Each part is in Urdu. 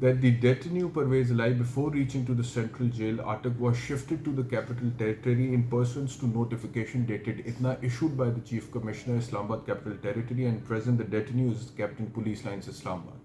that the detainee Parvez Illahi before reaching to the central jail Atak was shifted to the capital territory in pursuance to notification dated itna issued by the Chief Commissioner Islamabad Capital Territory, and present the detainee is Captain Police Lines Islamabad।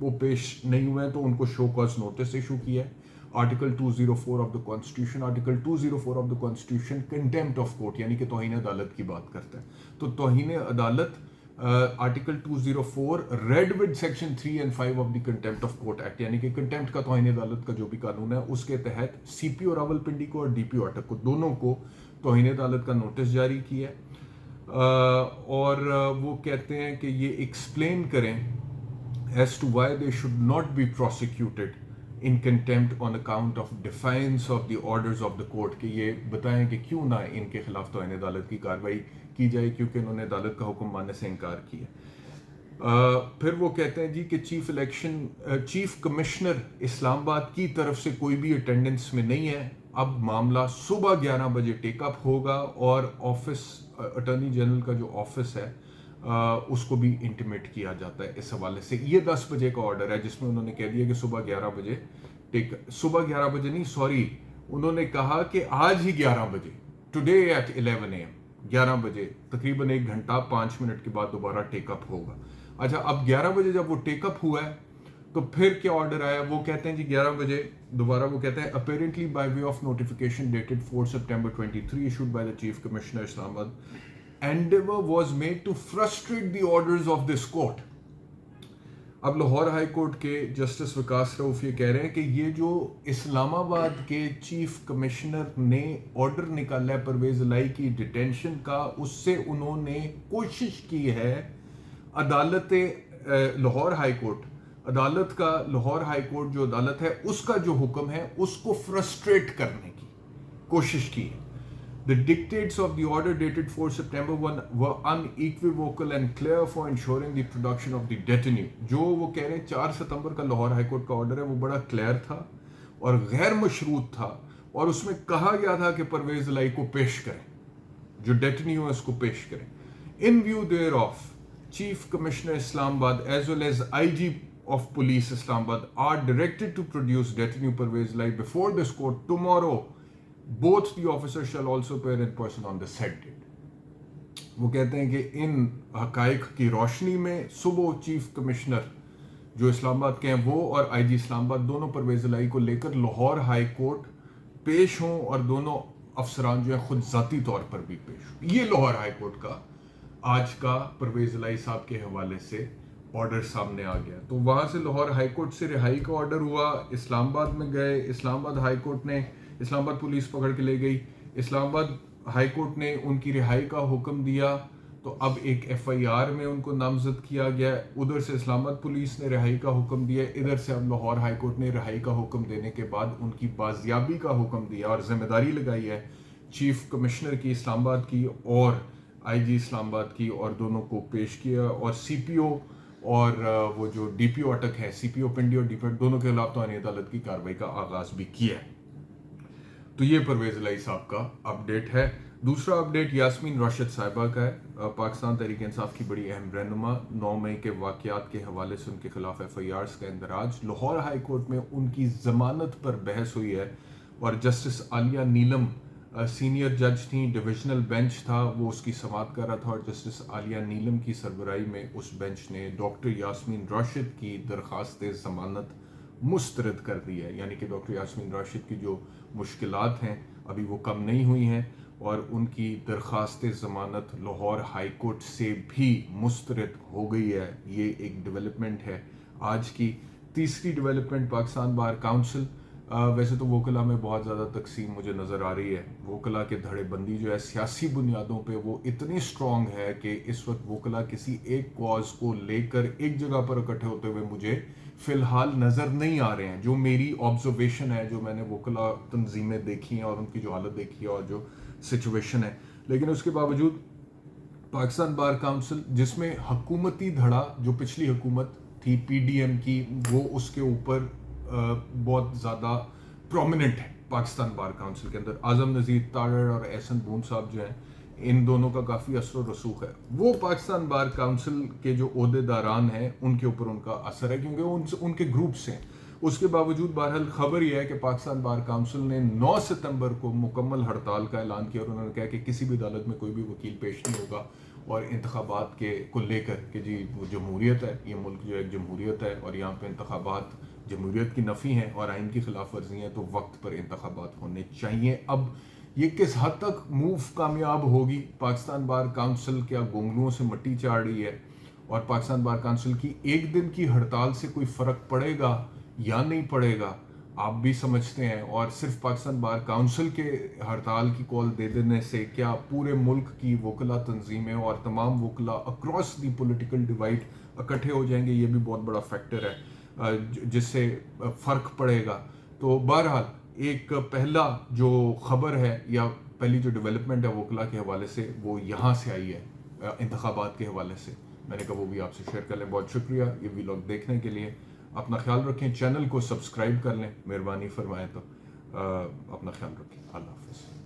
وہ پیش نہیں ہوئے ہیں، تو ان کو شو کاز نوٹس ایشو کیا ہے. Article 204 of the constitution, article 204 of the constitution contempt of court یعنی کہ توہین عدالت کی بات کرتا ہے. تو توہین عدالت article 204 read with section 3 and 5 of the contempt of court act, یعنی کہ کنٹیمپٹ کا توہین عدالت کا جو بھی قانون ہے اس کے تحت سی پی او راول پنڈی کو اور ڈی پی او اٹک کو دونوں کو توہین عدالت کا نوٹس جاری کیا ہے. اور وہ کہتے ہیں کہ یہ ایکسپلین کریں as to why they should not be prosecuted in contempt on account of defiance of the orders of the court، کہ یہ بتائیں کہ کیوں نہ ان کے خلاف توہین عدالت کی کارروائی کی جائے کیونکہ انہوں نے عدالت کا حکم ماننے سے انکار کیا. پھر وہ کہتے ہیں جی کہ چیف کمشنر اسلام آباد کی طرف سے کوئی بھی اٹینڈنس میں نہیں ہے. اب معاملہ صبح 11 بجے ٹیک اپ ہوگا اور آفس اٹارنی جنرل کا جو آفس ہے اس کو بھی انٹیمیٹ کیا جاتا ہے اس حوالے سے. یہ 10 بجے کا آرڈر ہے جس میں انہوں نے کہہ دیا کہ صبح 11 بجے انہوں نے کہا کہ آج ہی 11 بجے ٹوڈے ایٹ 11 AM 11 بجے تقریباً 1 گھنٹہ 5 منٹ کے بعد دوبارہ ٹیک اپ ہوگا. اچھا اب 11 بجے جب وہ ٹیک اپ ہوا ہے تو پھر کیا آرڈر آیا؟ وہ کہتے ہیں جی 11 بجے دوبارہ وہ کہتے ہیں apparently by way of notification dated 4 September 23 issued by the chief commissioner Islamabad endeavor was made to frustrate the orders of this court. اب لاہور ہائی کورٹ کے جسٹس وکاس رؤف یہ کہہ رہے ہیں کہ یہ جو اسلام آباد کے چیف کمشنر نے آرڈر نکالا ہے پرویز الہی کی ڈیٹینشن کا، اس سے انہوں نے کوشش کی ہے عدالت Lahore high court Lahore high court جو عدالت ہے اس کا جو حکم ہے اس کو فرسٹریٹ کرنے کی کوشش کی ہے. The dictates of the order dated 4 September were unequivocal and clear for ensuring the production of the détenu. جو وہ کہہ رہے ہیں 4 ستمبر کا لاہور ہائی کورٹ کا آرڈر ہے وہ بڑا کلیئر تھا اور غیر مشروط تھا، اور اس میں کہا گیا تھا کہ پرویز الہی کو پیش کریں، جو ڈیٹنیو ہے اس کو پیش کریں. In view thereof, Chief Commissioner Islamabad as well as IG of Police Islamabad are directed to produce détenu Parvez Ilahi before this court tomorrow. Both the officers shall also appear in person on the said date. وہ کہتے ہیں کہ ان حقائق کی روشنی میں صبح چیف کمشنر جو اسلام آباد کے ہیں وہ اور آئی جی اسلام آباد دونوں پرویز الہی کو لے کر لاہور ہائی کورٹ پیش ہوں، اور دونوں افسران جو ہیں خود ذاتی طور پر بھی پیش ہوں. یہ لاہور ہائی کورٹ کا آج کا پرویز الہی صاحب کے حوالے سے آرڈر سامنے آ گیا. تو وہاں سے لاہور ہائی کورٹ سے رہائی کا آرڈر ہوا، اسلام آباد میں گئے، اسلام آباد ہائی کورٹ نے اسلام آباد پولیس پکڑ کے لے گئی، اسلام آباد ہائی کورٹ نے ان کی رہائی کا حکم دیا، تو اب ایک ایف آئی آر میں ان کو نامزد کیا گیا. ادھر سے اسلام آباد پولیس نے رہائی کا حکم دیا، ادھر سے اب لاہور ہائی کورٹ نے رہائی کا حکم دینے کے بعد ان کی بازیابی کا حکم دیا اور ذمہ داری لگائی ہے چیف کمشنر کی اسلام آباد کی اور آئی جی اسلام آباد کی، اور دونوں کو پیش کیا، اور سی پی او اور وہ جو ڈی پی او اٹک ہے، سی پی او پنڈی اور ڈی پی او دونوں کے خلاف توہین عدالت کی کارروائی کا آغاز بھی کیا ہے. تو یہ پرویز الہی صاحب کا اپڈیٹ ہے. دوسرا اپڈیٹ یاسمین راشد صاحبہ کا ہے. پاکستان تحریک انصاف کی بڑی اہم رہنما، 9 مئی کے واقعات کے حوالے سے ان کے خلاف ایف آئی آرز کا اندراج. لاہور ہائی کورٹ میں ان کی ضمانت پر بحث ہوئی ہے، اور جسٹس عالیہ نیلم سینئر جج تھیں، ڈویژنل بینچ تھا، وہ اس کی سماعت کر رہا تھا، اور جسٹس عالیہ نیلم کی سربراہی میں اس بینچ نے ڈاکٹر یاسمین راشد کی درخواست ضمانت مسترد کر دی ہے. یعنی کہ ڈاکٹر یاسمین راشد کی جو مشکلات ہیں ابھی وہ کم نہیں ہوئی ہیں، اور ان کی درخواست ضمانت لاہور ہائی کورٹ سے بھی مسترد ہو گئی ہے. یہ ایک ڈیولپمنٹ ہے آج کی. تیسری ڈیولپمنٹ پاکستان بار کاؤنسل. ویسے تو وکلا میں بہت زیادہ تقسیم مجھے نظر آ رہی ہے. وکلا کے دھڑے بندی جو ہے سیاسی بنیادوں پہ وہ اتنی سٹرونگ ہے کہ اس وقت وکلا کسی ایک کاز کو لے کر ایک جگہ پر اکٹھے ہوتے ہوئے مجھے فی الحال نظر نہیں آ رہے ہیں. جو میری آبزرویشن ہے، جو میں نے وکلا تنظیمیں دیکھی ہیں اور ان کی جو حالت دیکھی ہے اور جو سچویشن ہے، لیکن اس کے باوجود پاکستان بار کاؤنسل جس میں حکومتی دھڑا جو پچھلی حکومت تھی پی ڈی ایم کی، وہ اس کے اوپر بہت زیادہ پرومیننٹ ہے. پاکستان بار کاؤنسل کے اندر اعظم نذیر تارڑ اور احسن بون صاحب جو ہیں، ان دونوں کا کافی اثر و رسوخ ہے. وہ پاکستان بار کاؤنسل کے جو عہدے داران ہیں ان کے اوپر ان کا اثر ہے، کیونکہ ان کے گروپس ہیں. اس کے باوجود بہرحال خبر یہ ہے کہ پاکستان بار کونسل نے 9 ستمبر کو مکمل ہڑتال کا اعلان کیا، اور انہوں نے کہا کہ کسی بھی عدالت میں کوئی بھی وکیل پیش نہیں ہوگا، اور انتخابات کو لے کر کہ جی وہ جمہوریت ہے، یہ ملک جو ایک جمہوریت ہے اور یہاں پہ انتخابات جمہوریت کی نفی ہیں اور آئین کی خلاف ورزی ہیں، تو وقت پر انتخابات ہونے چاہیے۔ اب یہ کس حد تک موو کامیاب ہوگی، پاکستان بار کونسل کیا گونگلوؤں سے مٹی چاڑ رہی ہے، اور پاکستان بار کونسل کی ایک دن کی ہڑتال سے کوئی فرق پڑے گا یا نہیں پڑے گا، آپ بھی سمجھتے ہیں۔ اور صرف پاکستان بار کونسل کے ہڑتال کی کال دے دینے سے کیا پورے ملک کی وکلا تنظیمیں اور تمام وکلا اکراس دی پولیٹیکل ڈیوائڈ اکٹھے ہو جائیں گے، یہ بھی بہت بڑا فیکٹر ہے جس سے فرق پڑے گا۔ تو بہرحال ایک پہلا جو خبر ہے یا پہلی جو ڈیولپمنٹ ہے وکلا کے حوالے سے، وہ یہاں سے آئی ہے انتخابات کے حوالے سے، میں نے کہا وہ بھی آپ سے شیئر کر لیں۔ بہت شکریہ یہ ویلاگ دیکھنے کے لیے، اپنا خیال رکھیں، چینل کو سبسکرائب کر لیں، مہربانی فرمائیں تو اپنا خیال رکھیں، اللہ حافظ۔